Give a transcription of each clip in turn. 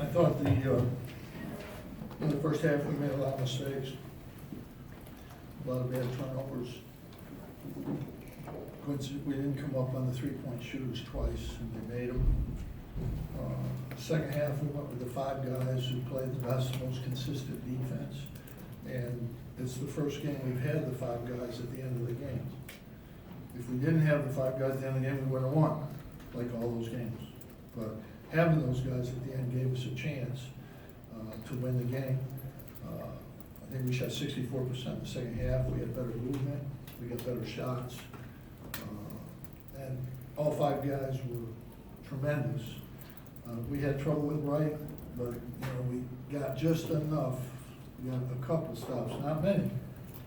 I thought in the first half we made a lot of mistakes, a lot of bad turnovers. We didn't come up on the three-point shooters twice, and they made them. Second half, we went with the five guys who played the best, most consistent defense. And it's the first game we've had the five guys at the end of the game. If we didn't have the five guys at the end of the game, we would have won, like all those games. But having those guys at the end gave us a chance to win the game. I think we shot 64% in the second half. We had better movement. We got better shots. And all five guys were tremendous. We had trouble with Wright, but we got just enough. We got a couple stops, not many,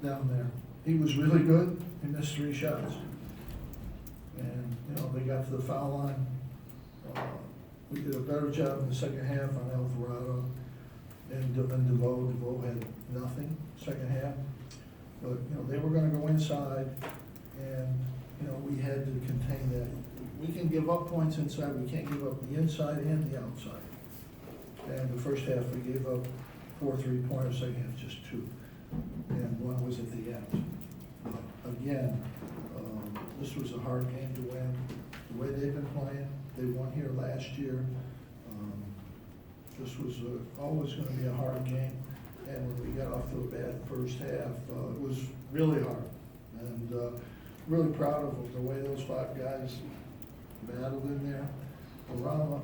down there. He was really good. He missed 3 shots. And they got to the foul line. We did a better job in the second half on Alvarado and DeVoe. DeVoe had nothing second half. But they were going to go inside, and we had to contain that. We can give up points inside. We can't give up the inside and the outside. And the first half we gave up 4 3-pointers. Second half just 2, and 1 was at the end. But again, this was a hard game to win. The way they've been playing, they won here last year. This was always going to be a hard game, and when we got off to a bad first half, it was really hard. And really proud of the way those 5 guys battled in there. Boeheim,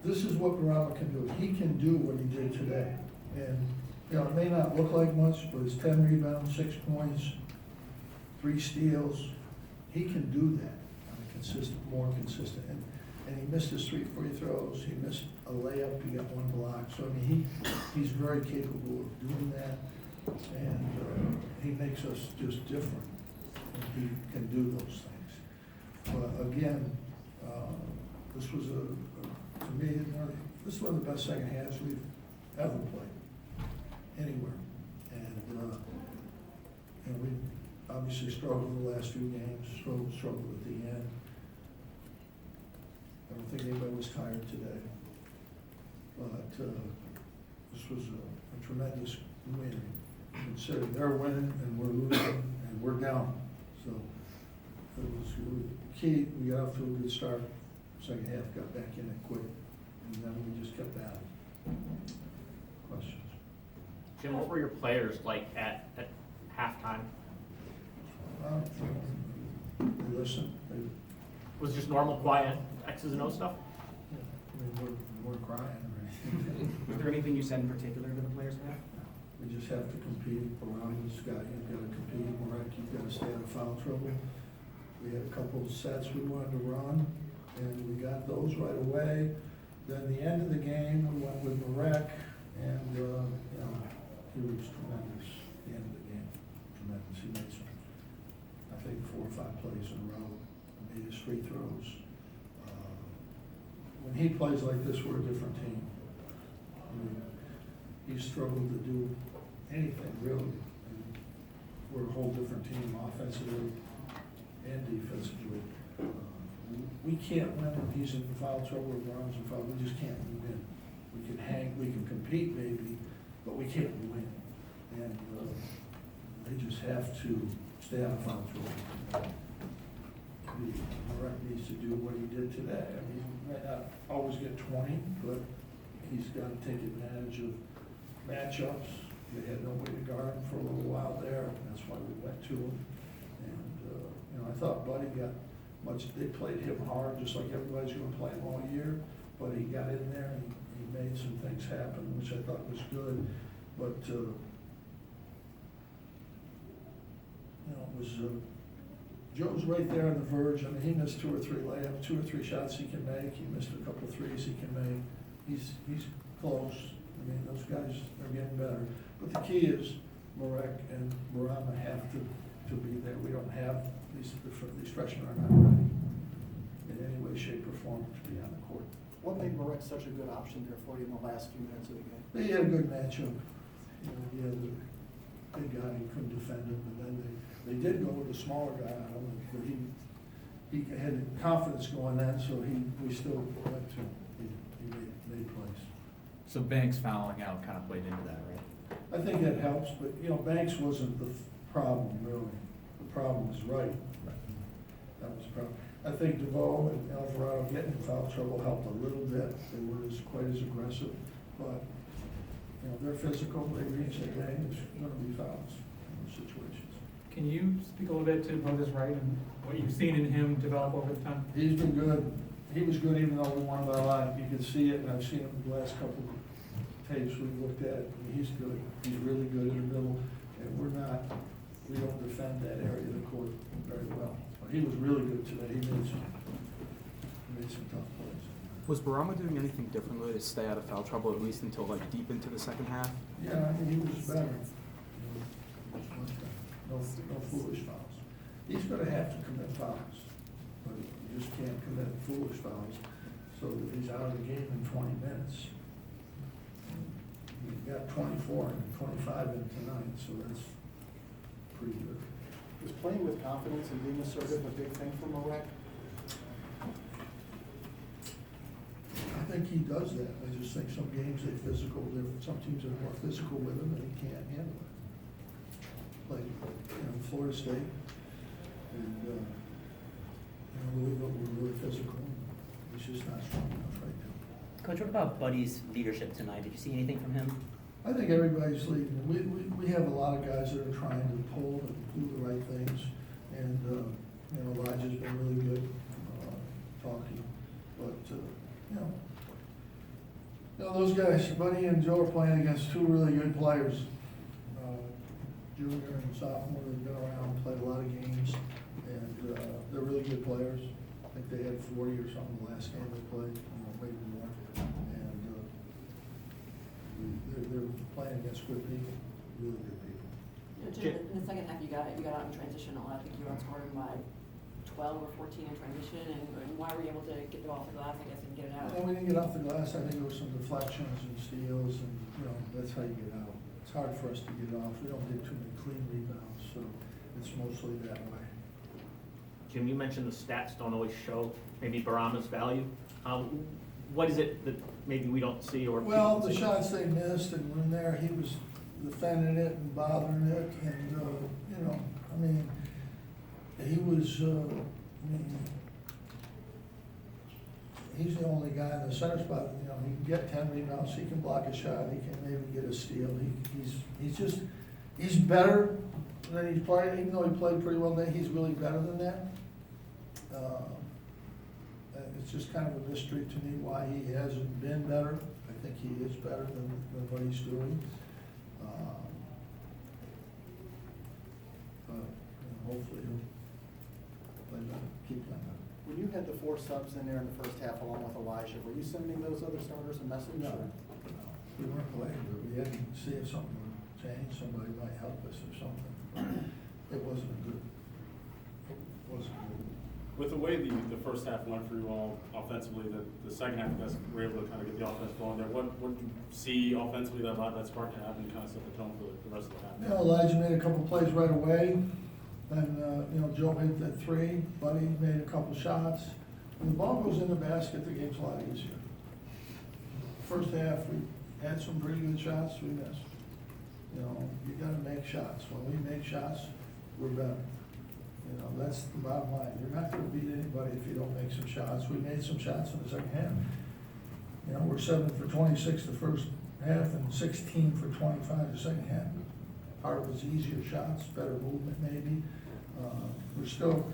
this is what Boeheim can do. He can do what he did today. And it may not look like much, but it's 10 rebounds, 6 points, 3 steals. He can do that on a more consistent. And he missed his 3 free throws. He missed a layup. He got 1 block. So he's very capable of doing that, and he makes us just different. And he can do those things. But again, this was to me, this is one of the best second halves we've ever played anywhere. And we obviously struggled the last few games, struggled at the end. I don't think anybody was tired today. But this was a tremendous win, considering they're winning and we're losing and we're down. So it was really key. We got off to a good start. Second half, got back in it quick, and then we just kept at it. Questions? Jim, what were your players like at halftime? They listened. Was it just normal, quiet X's and O stuff? We're crying. Right? Was there anything you said in particular to the players now? We just have to compete. Around this guy, you've got to compete. Marek, you've got to stay out of foul trouble. We had a couple of sets we wanted to run, and we got those right away. Then the end of the game, we went with Marek, and he was tremendous. The end of the game, tremendous. He made some, I think, 4 or 5 plays in a row. Made his free throws. When he plays like this, we're a different team. He's struggled to do anything really. We're a whole different team, offensively and defensively. We can't win when he's in foul trouble or Brown's in foul. We just can't win. We can hang, we can compete maybe, but we can't win. And they just have to stay out of foul trouble. Marek needs to do what he did today. I mean, he might not always get 20, but he's got to take advantage of matchups. They had no way to guard him for a little while there, and that's why we went to him. And I thought Buddy got much. They played him hard, just like everybody's going to play him all year. But he got in there and he made some things happen, which I thought was good. But it was. Joe's right there on the verge. I mean, he missed 2 or 3 layups, 2 or 3 shots he can make. He missed a couple of threes he can make. He's close. I mean, those guys are getting better. But the key is Marek and Boeheim have to be there. We don't have these freshmen are not ready in any way, shape, or form to be on the court. What made Marek such a good option there for you in the last few minutes of the game? They had a good matchup. He had a big guy who couldn't defend him, and then they did go with a smaller guy on him, but he had confidence going in, so we still went to him. He made big plays. So Banks fouling out kind of played into that, right? I think that helps, but, you know, Banks wasn't the problem, really. The problem was Wright. That was the problem. I think DeVoe and Alvarado getting in foul trouble helped a little bit. They weren't quite as aggressive, but, you know, they're physical, they reach the game, there's gonna be fouls in those situations. Can you speak a little bit to Otis Wright and what you've seen in him develop over the time? He's been good. He was good even though we won by a lot. You can see it, and I've seen him in the last couple of tapes we've looked at. He's good. He's really good in the middle, and we don't defend that area of the court very well. But he was really good today. He made some tough plays. Was Barama doing anything differently to stay out of foul trouble, at least until like deep into the second half? Yeah, I mean, he was better. No foolish fouls. He's gonna have to commit fouls, but you just can't commit foolish fouls so that he's out of the game in 20 minutes. He got 24 and 25 in tonight, so that's pretty good. Is playing with confidence and being assertive a big thing for Morek? I think he does that. I just think some games some teams are more physical with him and he can't handle it. Like, you know, Florida State, and, you know, we're really physical. He's just not strong enough right now. Coach, what about Buddy's leadership tonight? Did you see anything from him? I think everybody's leading. We have a lot of guys that are trying to pull and do the right things, and, you know, Elijah's been really good, talking, but, you know, those guys, Buddy and Joe are playing against two really good players. Junior and sophomore, they've been around, played a lot of games, and, they're really good players. I think they had 40 or something the last game they played, maybe more, and, they're playing against good people, really good people. Jim, in the second half, you got out in transition a lot. I think you outscored him by 12 or 14 in transition, and why were you able to get it off the glass, I guess, and get it out? Well, we didn't get off the glass. I think there were some deflections and steals, and, you know, that's how you get out. It's hard for us to get off. We don't get too many clean rebounds, so it's mostly that way. Jim, you mentioned the stats don't always show maybe Barama's value. What is it that maybe we don't see or? Well, the shots they missed, and when there, he was defending it and bothering it, and, you know, I mean, he was, he's the only guy in the center spot, you know, he can get 10 rebounds, he can block a shot, he can maybe get a steal. He's better than he's played, even though he played pretty well today, he's really better than that. And it's just kind of a mystery to me why he hasn't been better. I think he is better than what he's doing. But, you know, hopefully he'll play better, keep playing better. When you had the 4 subs in there in the first half along with Elijah, were you sending those other starters a message? No, or- no, we weren't playing, but we had to see if something would change, somebody might help us or something. It wasn't good. With the way the first half went for you all offensively, the second half, you guys were able to kind of get the offense flowing there. What did you see offensively that allowed that spark to happen and kind of set the tone for the rest of the half? You know, Elijah made a couple plays right away, then, you know, Joe hit that 3, Buddy made a couple shots. When the ball goes in the basket, the game's a lot easier. First half, we had some pretty good shots, we missed. You know, you gotta make shots. When we make shots, we're better. You know, that's the bottom line. You're not gonna beat anybody if you don't make some shots. We made some shots in the second half. You know, we're 7 for 26 the first half and 16 for 25 the second half. Part of it's easier shots, better movement maybe. We're still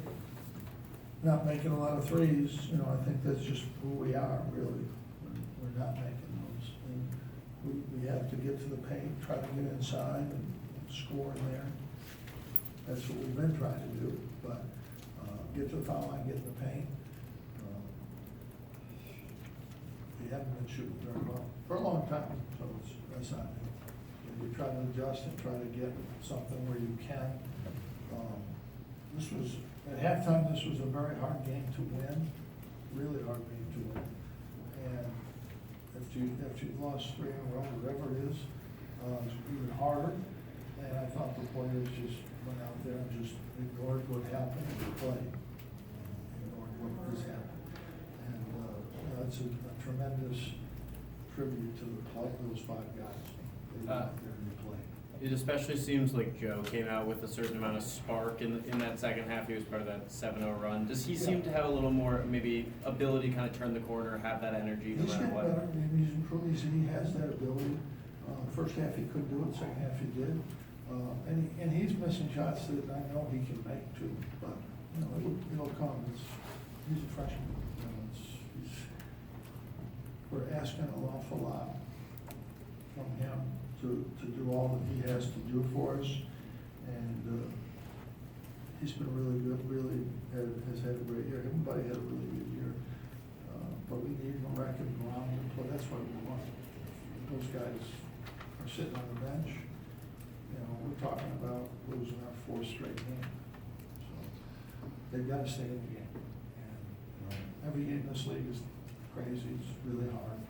not making a lot of threes. You know, I think that's just who we are, really. We're not making those. And we have to get to the paint, try to get inside and score in there. That's what we've been trying to do, but get to the foul line, get in the paint. We haven't been shooting very well for a long time, so that's not new. We try to adjust and try to get something where you can. This was, at halftime, this was a very hard game to win, really hard game to win. And if you lost 3 in a row, whatever it is, it's even harder. And I thought the players just went out there and just ignored what happened and played. Ignored what was happening. And, you know, it's a tremendous contributed to the play, those five guys. They went out there and they played. It especially seems like Joe came out with a certain amount of spark in that second half. He was part of that 7-0 run. Does he seem to have a little more, maybe, ability to kind of turn the corner, have that energy no He's matter getting what? better, and he's improving, he has that ability. First half he couldn't do it, second half he did. And he's missing shots that I know he can make too, but, you know, it'll come. He's a freshman, you know, we're asking an awful lot from him to do all that he has to do for us. And he's been really good, really has had a great year. Everybody had a really good year. But we need Marek and Brown to play. That's what we want. Those guys are sitting on the bench. You know, we're talking about losing our fourth straight game. So they've got to stay in the game. And, you know, every game in this league is crazy. It's really hard.